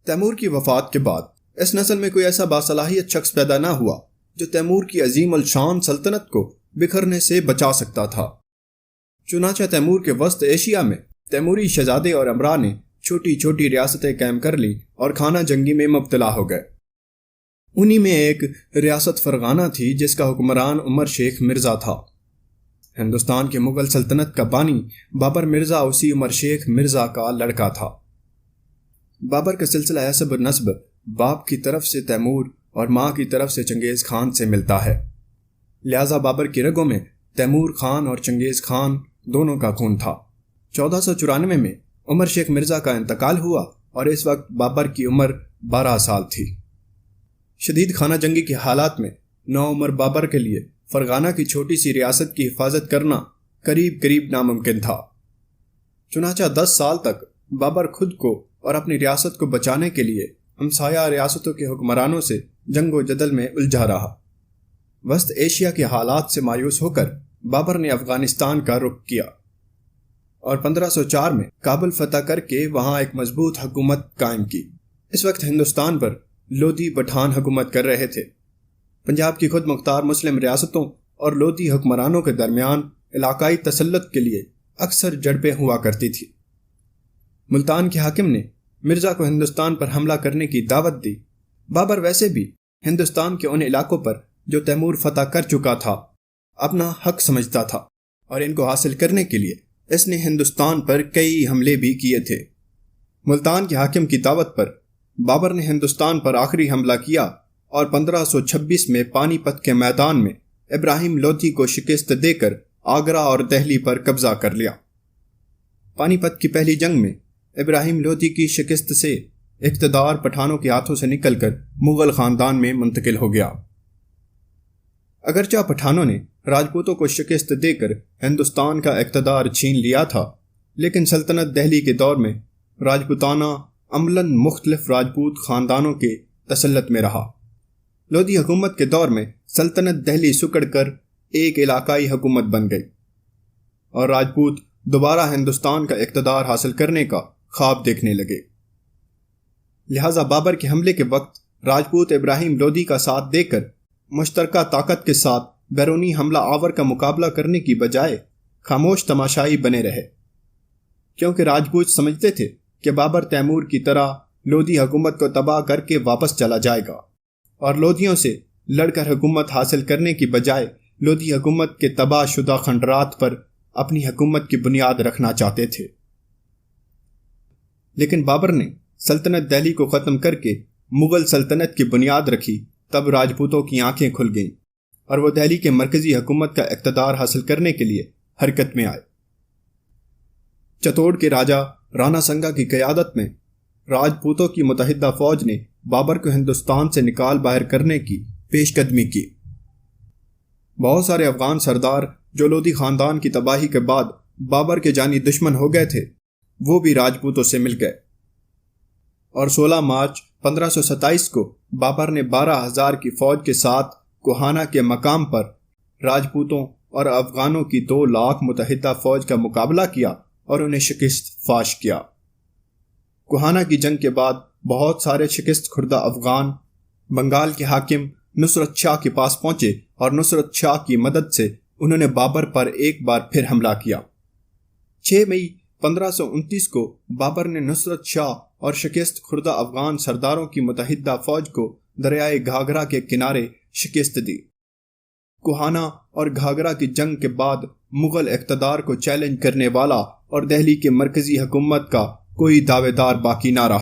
Timur کی وفات کے بعد اس نسل میں کوئی ایسا باصلاحیت شخص پیدا نہ ہوا جو تیمور کی عظیم الشان سلطنت کو بکھرنے سے بچا سکتا تھا۔ چنانچہ تیمور کے وسط ایشیا میں تیموری شہزادے اور امراء نے چھوٹی چھوٹی ریاستیں قائم کر لی اور خانہ جنگی میں مبتلا ہو گئے۔ انہی میں ایک ریاست فرغانہ تھی جس کا حکمران عمر شیخ مرزا تھا۔ ہندوستان کے مغل سلطنت کا بانی بابر مرزا اسی عمر شیخ مرزا کا لڑکا تھا۔ بابر کا سلسلہ حسب و نسب باپ کی طرف سے تیمور اور ماں کی طرف سے چنگیز خان سے ملتا ہے، لہذا بابر کی رگوں میں تیمور خان اور چنگیز خان دونوں کا خون تھا۔ 1494 میں عمر شیخ مرزا کا انتقال ہوا اور اس وقت بابر کی عمر 12 سال تھی۔ شدید خانہ جنگی کے حالات میں نوعمر بابر کے لیے فرغانہ کی چھوٹی سی ریاست کی حفاظت کرنا قریب ناممکن تھا۔ چنانچہ 10 سال تک بابر خود کو اور اپنی ریاست کو بچانے کے لیے ہمسایہ ریاستوں کے حکمرانوں سے جنگ و جدل میں الجھا رہا۔ وسط ایشیا کے حالات سے مایوس ہو کر بابر نے افغانستان کا رخ کیا اور 1504 میں کابل فتح کر کے وہاں ایک مضبوط حکومت قائم کی۔ اس وقت ہندوستان پر لودھی پٹھان حکومت کر رہے تھے۔ پنجاب کی خود مختار مسلم ریاستوں اور لودھی حکمرانوں کے درمیان علاقائی تسلط کے لیے اکثر جھڑپیں ہوا کرتی تھی۔ ملتان کے حاکم نے مرزا کو ہندوستان پر حملہ کرنے کی دعوت دی۔ بابر ویسے بھی ہندوستان کے ان علاقوں پر جو تیمور فتح کر چکا تھا اپنا حق سمجھتا تھا اور ان کو حاصل کرنے کے لیے اس نے ہندوستان پر کئی حملے بھی کیے تھے۔ ملتان کے حاکم کی دعوت پر بابر نے ہندوستان پر آخری حملہ کیا اور 1526 میں پانی پت کے میدان میں ابراہیم لودھی کو شکست دے کر آگرہ اور دہلی پر قبضہ کر لیا۔ پانی پت کی پہلی جنگ میں ابراہیم لودھی کی شکست سے اقتدار پٹھانوں کے ہاتھوں سے نکل کر مغل خاندان میں منتقل ہو گیا۔ اگرچہ پٹھانوں نے راجپوتوں کو شکست دے کر ہندوستان کا اقتدار چھین لیا تھا، لیکن سلطنت دہلی کے دور میں راجپوتانہ عملاً مختلف راجپوت خاندانوں کے تسلط میں رہا۔ لودھی حکومت کے دور میں سلطنت دہلی سکڑ کر ایک علاقائی حکومت بن گئی اور راجپوت دوبارہ ہندوستان کا اقتدار حاصل کرنے کا خواب دیکھنے لگے۔ لہٰذا بابر کے حملے کے وقت راجپوت ابراہیم لودھی کا ساتھ دے کر مشترکہ طاقت کے ساتھ بیرونی حملہ آور کا مقابلہ کرنے کی بجائے خاموش تماشائی بنے رہے، کیونکہ راجپوت سمجھتے تھے کہ بابر تیمور کی طرح لودھی حکومت کو تباہ کر کے واپس چلا جائے گا اور لودھیوں سے لڑ کر حکومت حاصل کرنے کی بجائے لودھی حکومت کے تباہ شدہ کھنڈرات پر اپنی حکومت کی بنیاد رکھنا چاہتے تھے۔ لیکن بابر نے سلطنت دہلی کو ختم کر کے مغل سلطنت کی بنیاد رکھی، تب راجپوتوں کی آنکھیں کھل گئیں اور وہ دہلی کے مرکزی حکومت کا اقتدار حاصل کرنے کے لیے حرکت میں آئے۔ چتوڑ کے راجا رانا سنگا کی قیادت میں راجپوتوں کی متحدہ فوج نے بابر کو ہندوستان سے نکال باہر کرنے کی پیش قدمی کی۔ بہت سارے افغان سردار جو لودھی خاندان کی تباہی کے بعد بابر کے جانی دشمن ہو گئے تھے، وہ بھی راجپوتوں سے مل گئے اور 16 مارچ 1527 کو بابر نے 12,000 کی فوج کے ساتھ کوہانہ کے مقام پر راجپوتوں اور افغانوں کی 2 لاکھ متحدہ فوج کا مقابلہ کیا اور انہیں شکست فاش کیا۔ کوہانہ کی جنگ کے بعد بہت سارے شکست خوردہ افغان بنگال کے حاکم نصرت شاہ کے پاس پہنچے اور نصرت شاہ کی مدد سے انہوں نے بابر پر ایک بار پھر حملہ کیا۔ 6 مئی 1529 کو بابر نے نصرت شاہ اور شکست خوردہ افغان سرداروں کی متحدہ فوج کو دریائے گھاگھرا کے کنارے شکست دی۔ کوہانہ اور گھاگھرا کی جنگ کے بعد مغل اقتدار کو چیلنج کرنے والا اور دہلی کے مرکزی حکومت کا کوئی دعوے دار باقی نہ رہا۔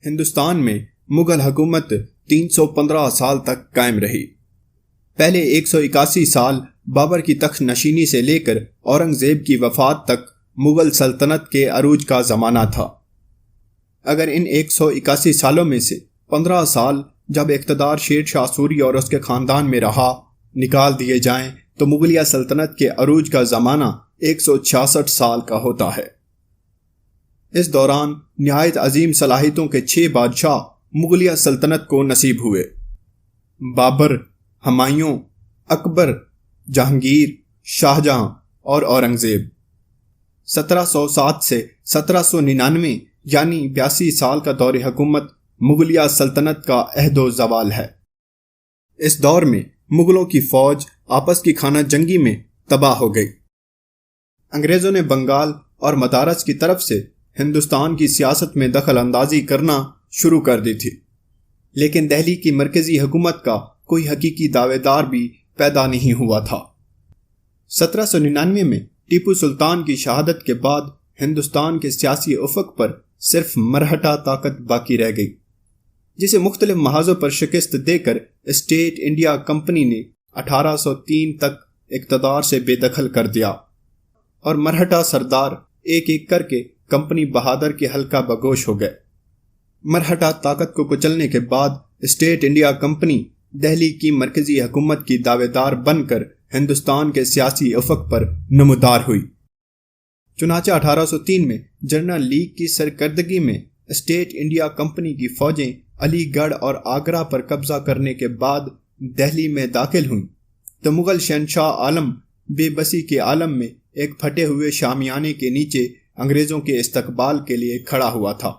ہندوستان میں مغل حکومت 315 سال تک قائم رہی۔ پہلے 181 سال بابر کی تخت نشینی سے لے کر اورنگزیب کی وفات تک مغل سلطنت کے عروج کا زمانہ تھا۔ اگر ان 181 سالوں میں سے 15 سال جب اقتدار شیر شاہ سوری اور اس کے خاندان میں رہا نکال دیے جائیں تو مغلیہ سلطنت کے عروج کا زمانہ 166 سال کا ہوتا ہے۔ اس دوران نہایت عظیم صلاحیتوں کے 6 بادشاہ مغلیہ سلطنت کو نصیب ہوئے: بابر، ہمایوں، اکبر، جہانگیر، شاہجہاں اور اورنگزیب۔ 1707 سے 1799 یعنی 82 سال کا دور حکومت مغلیہ سلطنت کا عہد و زوال ہے۔ اس دور میں مغلوں کی فوج آپس کی خانہ جنگی میں تباہ ہو گئی۔ انگریزوں نے بنگال اور مدارس کی طرف سے ہندوستان کی سیاست میں دخل اندازی کرنا شروع کر دی تھی، لیکن دہلی کی مرکزی حکومت کا کوئی حقیقی دعوے دار بھی پیدا نہیں ہوا تھا۔ 1799 میں ٹیپو سلطان کی شہادت کے بعد ہندوستان کے سیاسی افق پر صرف مرہٹا طاقت باقی رہ گئی، جسے مختلف محاذوں پر شکست دے کر اسٹیٹ انڈیا کمپنی نے 1803 تک اقتدار سے بے دخل کر دیا، اور مرہٹا سردار ایک ایک کر کے کمپنی بہادر کے حلقہ بگوش ہو گئے۔ مرہٹا طاقت کو کچلنے کے بعد اسٹیٹ انڈیا کمپنی دہلی کی مرکزی حکومت کی دعوے دار بن کر ہندوستان کے سیاسی افق پر نمودار ہوئی۔ چنانچہ 1803 میں جنرل لیگ کی سرکردگی میں اسٹیٹ انڈیا کمپنی کی فوجیں علی گڑھ اور آگرہ پر قبضہ کرنے کے بعد دہلی میں داخل ہوئیں تو مغل شہنشاہ عالم بے بسی کے عالم میں ایک پھٹے ہوئے شامیانے کے نیچے انگریزوں کے استقبال کے لیے کھڑا ہوا تھا۔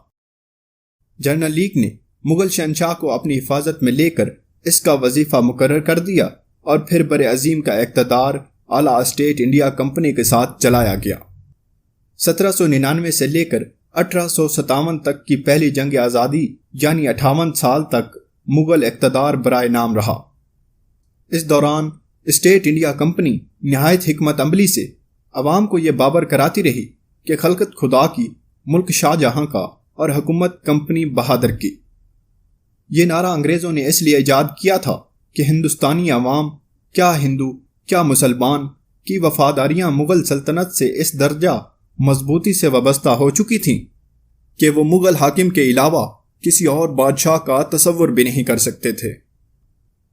جنرل لیگ نے مغل شہنشاہ کو اپنی حفاظت میں لے کر اس کا وظیفہ مقرر کر دیا اور پھر بر عظیم کا اقتدار اعلیٰ اسٹیٹ انڈیا کمپنی کے ساتھ چلایا گیا۔ 1799 سے لے کر 1857 تک کی پہلی جنگ آزادی یعنی 58 سال تک مغل اقتدار برائے نام رہا۔ اس دوران اسٹیٹ انڈیا کمپنی نہایت حکمت عملی سے عوام کو یہ باور کراتی رہی کہ خلقت خدا کی، ملک شاہ جہاں کا اور حکومت کمپنی بہادر کی۔ یہ نعرہ انگریزوں نے اس لیے ایجاد کیا تھا کہ ہندوستانی عوام، کیا ہندو کیا مسلمان، کی وفاداریاں مغل سلطنت سے اس درجہ مضبوطی سے وابستہ ہو چکی تھیں کہ وہ مغل حاکم کے علاوہ کسی اور بادشاہ کا تصور بھی نہیں کر سکتے تھے۔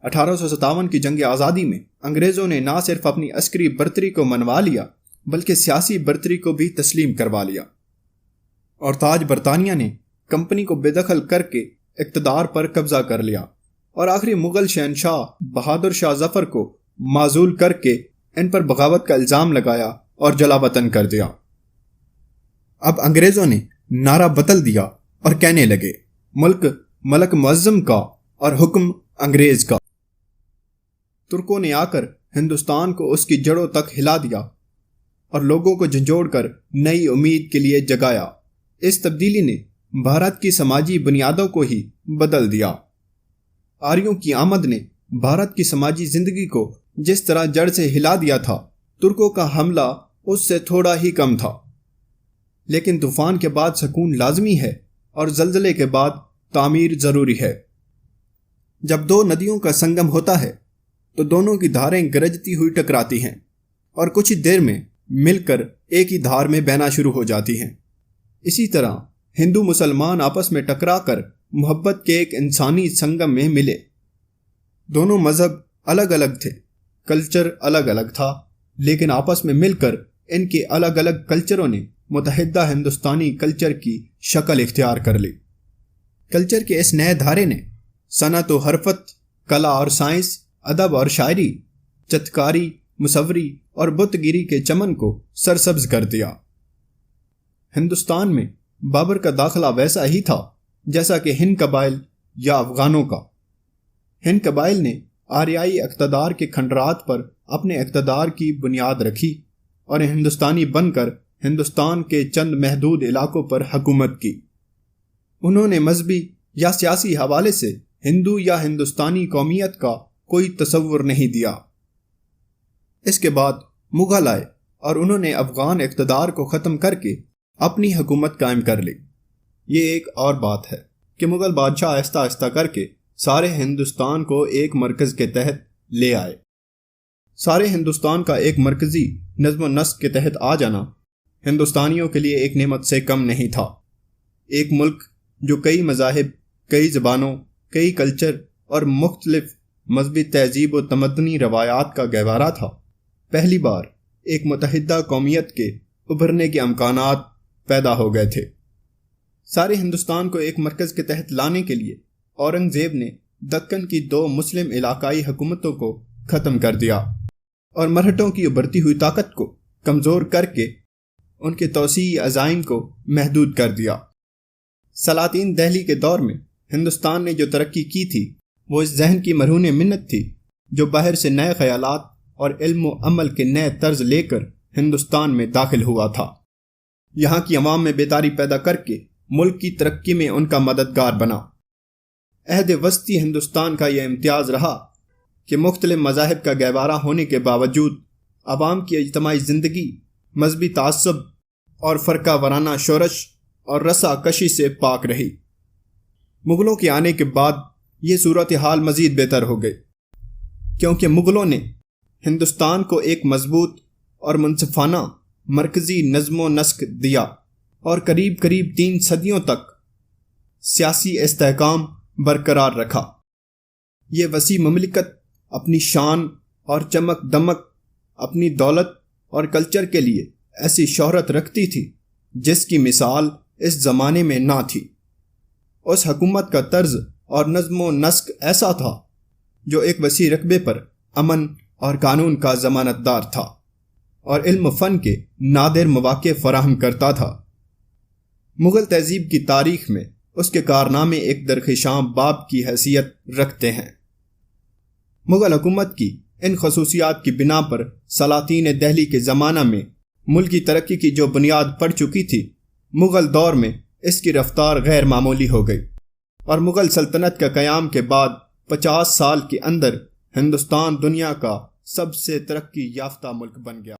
1857 کی جنگ آزادی میں انگریزوں نے نہ صرف اپنی عسکری برتری کو منوا لیا بلکہ سیاسی برتری کو بھی تسلیم کروا لیا، اور تاج برطانیہ نے کمپنی کو بے دخل کر کے اقتدار پر قبضہ کر لیا، اور آخری مغل شہنشاہ بہادر شاہ ظفر کو معزول کر کے ان پر بغاوت کا الزام لگایا اور جلا وطن کر دیا۔ اب انگریزوں نے نعرہ بدل دیا اور کہنے لگے، ملک ملک معظم کا اور حکم انگریز کا۔ ترکوں نے آ کر ہندوستان کو اس کی جڑوں تک ہلا دیا اور لوگوں کو جھنجھوڑ کر نئی امید کے لیے جگایا۔ اس تبدیلی نے بھارت کی سماجی بنیادوں کو ہی بدل دیا۔ آریوں کی آمد نے بھارت کی سماجی زندگی کو جس طرح جڑ سے ہلا دیا تھا، ترکوں کا حملہ اس سے تھوڑا ہی کم تھا۔ لیکن طوفان کے بعد سکون لازمی ہے اور زلزلے کے بعد تعمیر ضروری ہے۔ جب دو ندیوں کا سنگم ہوتا ہے تو دونوں کی دھاریں گرجتی ہوئی ٹکراتی ہیں اور کچھ ہی دیر میں مل کر ایک ہی دھار میں بہنا شروع ہو جاتی ہیں۔ اسی طرح ہندو مسلمان آپس میں ٹکرا کر محبت کے ایک انسانی سنگم میں ملے۔ دونوں مذہب الگ الگ تھے، کلچر الگ الگ تھا، لیکن آپس میں مل کر ان کے الگ الگ کلچروں نے متحدہ ہندوستانی کلچر کی شکل اختیار کر لی۔ کلچر کے اس نئے دھارے نے صنعت و حرفت، کلا اور سائنس، ادب اور شاعری، چتکاری، مصوری اور بت گیری کے چمن کو سرسبز کر دیا۔ ہندوستان میں بابر کا داخلہ ویسا ہی تھا جیسا کہ ہند قبائل یا افغانوں کا۔ ہند قبائل نے آریائی اقتدار کے کھنڈرات پر اپنے اقتدار کی بنیاد رکھی اور ہندوستانی بن کر ہندوستان کے چند محدود علاقوں پر حکومت کی۔ انہوں نے مذہبی یا سیاسی حوالے سے ہندو یا ہندوستانی قومیت کا کوئی تصور نہیں دیا۔ اس کے بعد مغل آئے اور انہوں نے افغان اقتدار کو ختم کر کے اپنی حکومت قائم کر لی۔ یہ ایک اور بات ہے کہ مغل بادشاہ آہستہ آہستہ کر کے سارے ہندوستان کو ایک مرکز کے تحت لے آئے۔ سارے ہندوستان کا ایک مرکزی نظم و نسق کے تحت آ جانا ہندوستانیوں کے لیے ایک نعمت سے کم نہیں تھا۔ ایک ملک جو کئی مذاہب، کئی زبانوں، کئی کلچر اور مختلف مذہبی تہذیب و تمدنی روایات کا گہوارہ تھا، پہلی بار ایک متحدہ قومیت کے ابھرنے کے امکانات پیدا ہو گئے تھے۔ سارے ہندوستان کو ایک مرکز کے تحت لانے کے لیے اورنگزیب نے دکن کی 2 مسلم علاقائی حکومتوں کو ختم کر دیا اور مرہٹوں کی ابھرتی ہوئی طاقت کو کمزور کر کے ان کے توسیعی عزائم کو محدود کر دیا۔ سلاطین دہلی کے دور میں ہندوستان نے جو ترقی کی تھی وہ اس ذہن کی مرہون منت تھی جو باہر سے نئے خیالات اور علم و عمل کے نئے طرز لے کر ہندوستان میں داخل ہوا تھا۔ یہاں کی عوام میں بیداری پیدا کر کے ملک کی ترقی میں ان کا مددگار بنا۔ عہد وسطی ہندوستان کا یہ امتیاز رہا کہ مختلف مذاہب کا گہوارہ ہونے کے باوجود عوام کی اجتماعی زندگی مذہبی تعصب اور فرقہ وارانہ شورش اور رسا کشی سے پاک رہی۔ مغلوں کے آنے کے بعد یہ صورتحال مزید بہتر ہو گئی، کیونکہ مغلوں نے ہندوستان کو ایک مضبوط اور منصفانہ مرکزی نظم و نسق دیا اور قریب 3 صدیوں تک سیاسی استحکام برقرار رکھا۔ یہ وسیع مملکت اپنی شان اور چمک دمک، اپنی دولت اور کلچر کے لیے ایسی شہرت رکھتی تھی جس کی مثال اس زمانے میں نہ تھی۔ اس حکومت کا طرز اور نظم و نسق ایسا تھا جو ایک وسیع رقبے پر امن اور قانون کا ضمانت دار تھا اور علم و فن کے نادر مواقع فراہم کرتا تھا۔ مغل تہذیب کی تاریخ میں اس کے کارنامے ایک درخشاں باب کی حیثیت رکھتے ہیں۔ مغل حکومت کی ان خصوصیات کی بنا پر سلاطین دہلی کے زمانہ میں ملک کی ترقی کی جو بنیاد پڑ چکی تھی، مغل دور میں اس کی رفتار غیر معمولی ہو گئی اور مغل سلطنت کے قیام کے بعد 50 سال کے اندر ہندوستان دنیا کا سب سے ترقی یافتہ ملک بن گیا۔